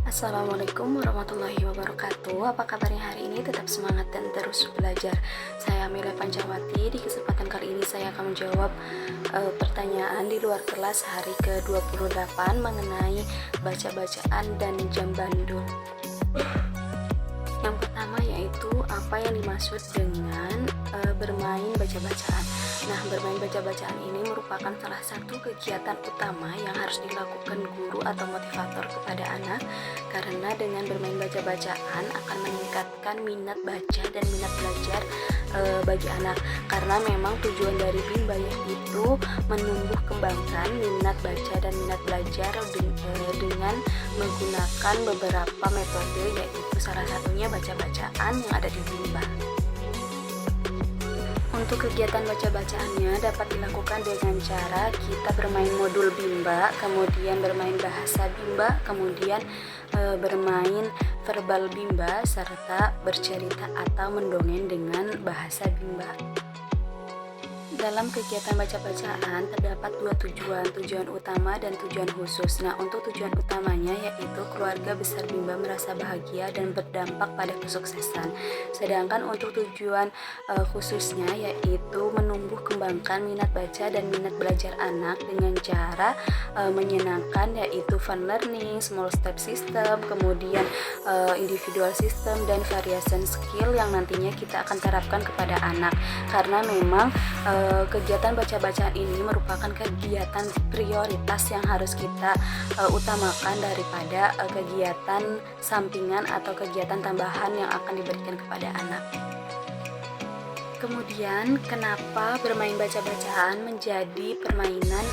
Assalamualaikum warahmatullahi wabarakatuh. Apa kabarnya hari ini? Tetap semangat dan terus belajar. Saya Amelia Pancawati. Di kesempatan kali ini saya akan menjawab pertanyaan di luar kelas hari ke-28 mengenai baca-bacaan dan jam bandul. Yang pertama yaitu apa yang dimaksud dengan bermain baca-bacaan. Nah, bermain baca-bacaan ini merupakan salah satu kegiatan utama yang harus dilakukan guru atau motivator kepada anak, karena dengan bermain baca-bacaan akan meningkatkan minat baca dan minat belajar bagi anak, karena memang tujuan dari Bimba yaitu menumbuh kembangkan minat baca dan minat belajar dengan menggunakan beberapa metode, yaitu salah satunya baca-bacaan yang ada di Bimba. Untuk kegiatan baca-bacaannya dapat dilakukan dengan cara kita bermain modul Bimba, kemudian bermain bahasa Bimba, kemudian bermain verbal Bimba, serta bercerita atau mendongeng dengan bahasa Bimba. Dalam kegiatan baca-bacaan terdapat dua tujuan utama dan tujuan khusus. Nah, untuk tujuan utamanya yaitu keluarga besar Bimba merasa bahagia dan berdampak pada kesuksesan. Sedangkan untuk tujuan khususnya yaitu menumbuh kembangkan minat baca dan minat belajar anak dengan cara menyenangkan, yaitu fun learning, small step system, kemudian individual system dan variation skill yang nantinya kita akan terapkan kepada anak. Karena memang kegiatan baca-bacaan ini merupakan kegiatan prioritas yang harus kita utamakan daripada kegiatan sampingan atau kegiatan tambahan yang akan diberikan kepada anak. Kemudian, kenapa bermain baca-bacaan menjadi permainan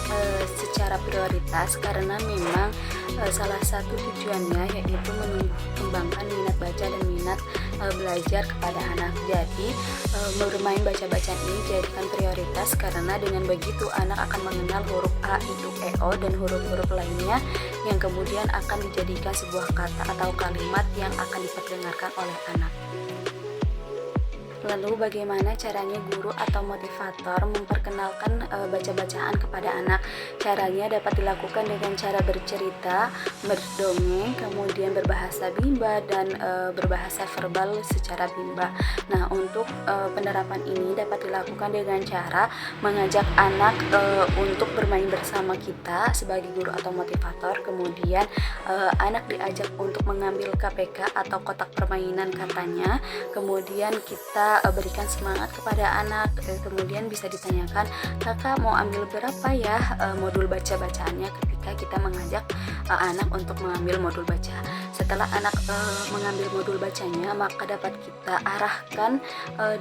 secara prioritas? Karena memang salah satu tujuannya yaitu menumbuh kembangkan minat baca dan minat belajar kepada anak. Jadi, bermain baca-bacaan ini jadikan prioritas karena dengan begitu anak akan mengenal huruf A, I, U, E, O dan huruf-huruf lainnya yang kemudian akan dijadikan sebuah kata atau kalimat yang akan diperdengarkan oleh anak. Lalu bagaimana caranya guru atau motivator memperkenalkan baca-bacaan kepada anak? Caranya dapat dilakukan dengan cara bercerita, berdongeng, kemudian berbahasa Bimba dan berbahasa verbal secara Bimba. Nah, untuk penerapan ini dapat dilakukan dengan cara mengajak anak untuk bermain bersama kita sebagai guru atau motivator. Kemudian anak diajak untuk mengambil KPK atau kotak permainan katanya. Kemudian kita berikan semangat kepada anak, kemudian bisa ditanyakan, kakak mau ambil berapa ya modul baca-bacaannya, ketika kita mengajak anak untuk mengambil modul baca. Setelah anak mengambil modul bacanya, maka dapat kita arahkan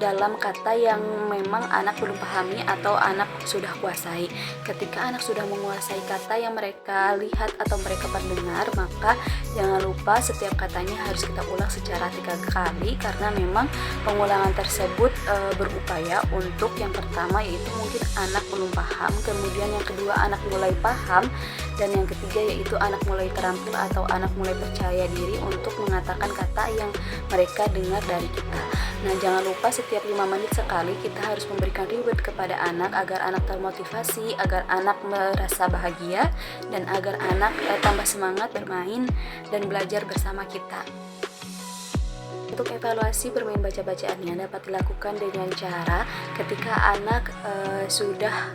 dalam kata yang memang anak belum pahami atau anak sudah kuasai. Ketika anak sudah menguasai kata yang mereka lihat atau mereka pendengar, maka jangan lupa setiap katanya harus kita ulang secara 3 kali, karena memang pengulangan tersebut berupaya untuk yang pertama yaitu mungkin anak belum paham, kemudian yang kedua anak mulai paham, dan yang ketiga yaitu anak mulai terampil atau anak mulai percaya diri untuk mengatakan kata yang mereka dengar dari kita. Nah, jangan lupa setiap 5 menit sekali kita harus memberikan reward kepada anak agar anak termotivasi, agar anak merasa bahagia, dan agar anak tambah semangat bermain dan belajar bersama kita. Untuk evaluasi bermain baca-bacaannya dapat dilakukan dengan cara ketika anak sudah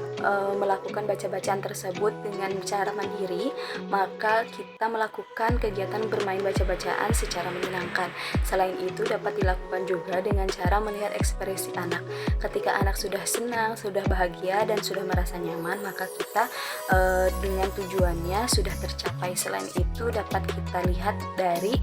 melakukan baca-bacaan tersebut dengan cara mandiri, maka kita melakukan kegiatan bermain baca-bacaan secara menyenangkan. Selain itu dapat dilakukan juga dengan cara melihat ekspresi anak. Ketika anak sudah senang, sudah bahagia, dan sudah merasa nyaman, maka kita dengan tujuannya sudah tercapai. Selain itu dapat kita lihat dari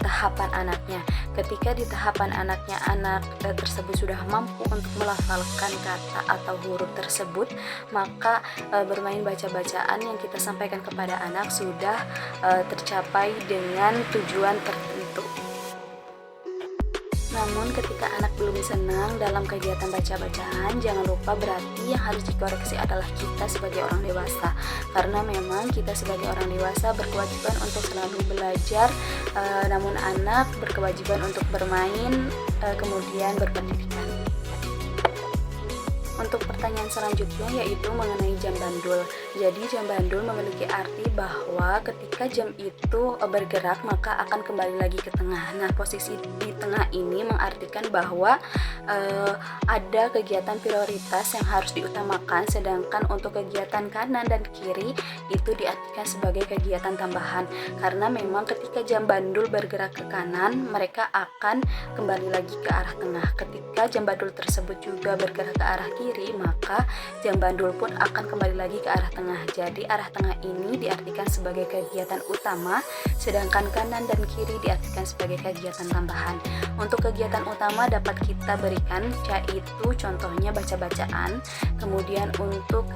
tahapan anaknya. Ketika di tahapan anaknya, anak tersebut sudah mampu untuk melafalkan kata atau huruf tersebut, maka bermain baca-bacaan yang kita sampaikan kepada anak sudah tercapai dengan tujuan tertentu. Namun ketika anak belum senang dalam kegiatan baca-bacaan, jangan lupa berarti yang harus dikoreksi adalah kita sebagai orang dewasa, karena memang kita sebagai orang dewasa berkewajiban untuk selalu belajar, namun anak berkewajiban untuk bermain, kemudian berpendidikan. Untuk pertanyaan selanjutnya yaitu mengenai jam bandul. Jadi jam bandul memiliki arti bahwa ketika jam itu bergerak maka akan kembali lagi ke tengah. Nah, posisi di tengah ini mengartikan bahwa ada kegiatan prioritas yang harus diutamakan, sedangkan untuk kegiatan kanan dan kiri itu diartikan sebagai kegiatan tambahan. Karena memang ketika jam bandul bergerak ke kanan, mereka akan kembali lagi ke arah tengah. Ketika jam bandul tersebut juga bergerak ke arah kiri, maka jam bandul pun akan kembali lagi ke arah tengah. Jadi arah tengah ini diartikan sebagai kegiatan utama, sedangkan kanan dan kiri diartikan sebagai kegiatan tambahan. Untuk kegiatan utama dapat kita berikan yaitu contohnya baca-bacaan. Kemudian untuk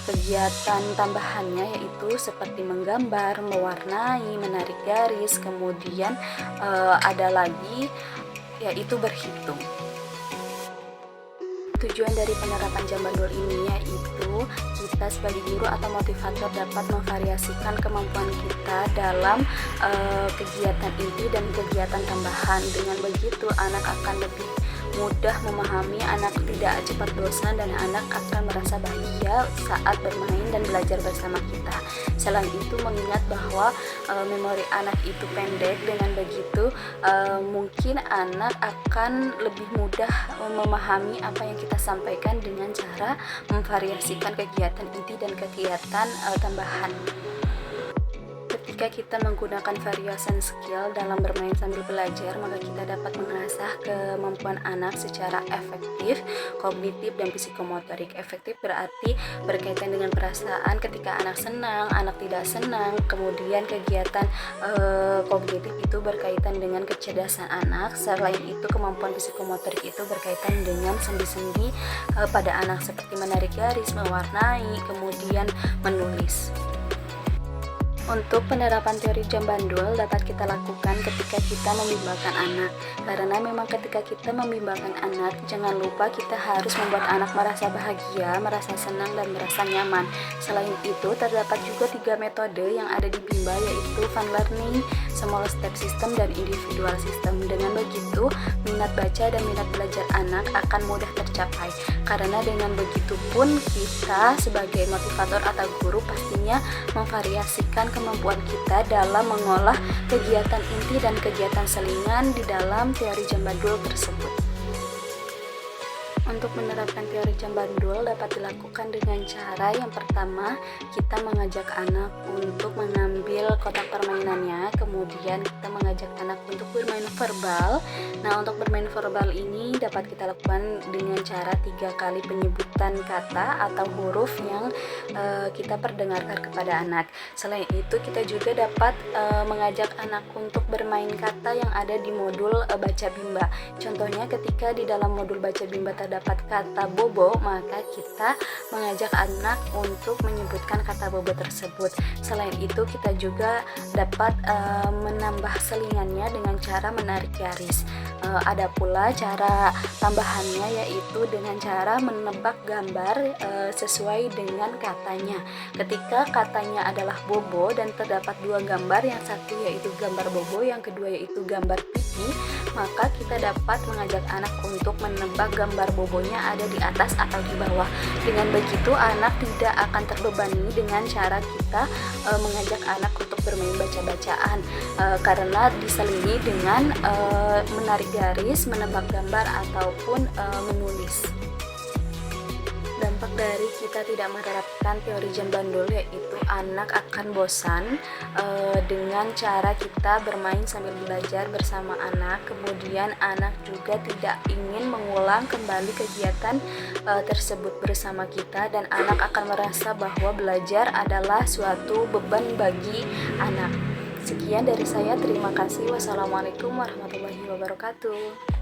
kegiatan tambahannya yaitu seperti menggambar, mewarnai, menarik garis, kemudian ada lagi yaitu berhitung. Tujuan dari penerapan jam bandul ini yaitu kita sebagai guru atau motivator dapat memvariasikan kemampuan kita dalam kegiatan inti dan kegiatan tambahan. Dengan begitu anak akan lebih mudah memahami, anak tidak cepat bosan, dan anak akan merasa bahagia saat bermain dan belajar bersama kita. Selain itu mengingat bahwa memori anak itu pendek, dengan begitu mungkin anak akan lebih mudah memahami apa yang kita sampaikan dengan cara memvariasikan kegiatan inti dan kegiatan tambahan. Ketika kita menggunakan variasi skill dalam bermain sambil belajar, maka kita dapat mengasah kemampuan anak secara efektif, kognitif, dan psikomotorik. Efektif berarti berkaitan dengan perasaan ketika anak senang, anak tidak senang. Kemudian kegiatan kognitif itu berkaitan dengan kecerdasan anak. Selain itu kemampuan psikomotorik itu berkaitan dengan sendi-sendi pada anak seperti menarik garis, mewarnai, kemudian menulis. Untuk penerapan teori jam bandul dapat kita lakukan ketika kita membimbangkan anak. Karena memang ketika kita membimbangkan anak, jangan lupa kita harus membuat anak merasa bahagia, merasa senang, dan merasa nyaman. Selain itu, terdapat juga 3 metode yang ada di Bimba, yaitu fun learning, small step system, dan individual system. Dengan begitu, minat baca dan minat belajar anak akan mudah tercapai. Karena dengan begitu pun kita sebagai motivator atau guru pastinya memvariasikan kemampuan kita dalam mengolah kegiatan inti dan kegiatan selingan di dalam teori jam bandul tersebut. Untuk menerapkan teori jam bandul dapat dilakukan dengan cara yang pertama, kita mengajak anak untuk mengambil kotak permainannya, kemudian kita mengajak anak untuk bermain verbal. Nah, untuk bermain verbal ini dapat kita lakukan dengan cara 3 kali penyebutan kata atau huruf yang kita perdengarkan kepada anak. Selain itu, kita juga dapat mengajak anak untuk bermain kata yang ada di modul baca Bimba. Contohnya ketika di dalam modul baca Bimba terdapat kata bobo, maka kita mengajak anak untuk menyebutkan kata bobo tersebut. Selain itu, kita juga dapat menambah selingannya dengan cara menarik garis. Ada pula cara tambahannya yaitu dengan cara menebak gambar sesuai dengan katanya. Ketika katanya adalah bobo dan terdapat 2 gambar, yang satu yaitu gambar bobo, yang kedua yaitu gambar pipi, maka kita dapat mengajak anak untuk menebak gambar bobonya ada di atas atau di bawah. Dengan begitu anak tidak akan terbebani dengan cara kita mengajak anak untuk bermain baca-bacaan, karena diselingi dengan menarik garis, menebak gambar, ataupun menulis. Dampak dari kita tidak menerapkan teori jam bandul yaitu anak akan bosan dengan cara kita bermain sambil belajar bersama anak. Kemudian anak juga tidak ingin mengulang kembali kegiatan tersebut bersama kita, dan anak akan merasa bahwa belajar adalah suatu beban bagi anak. Sekian dari saya, terima kasih. Wassalamualaikum warahmatullahi wabarakatuh.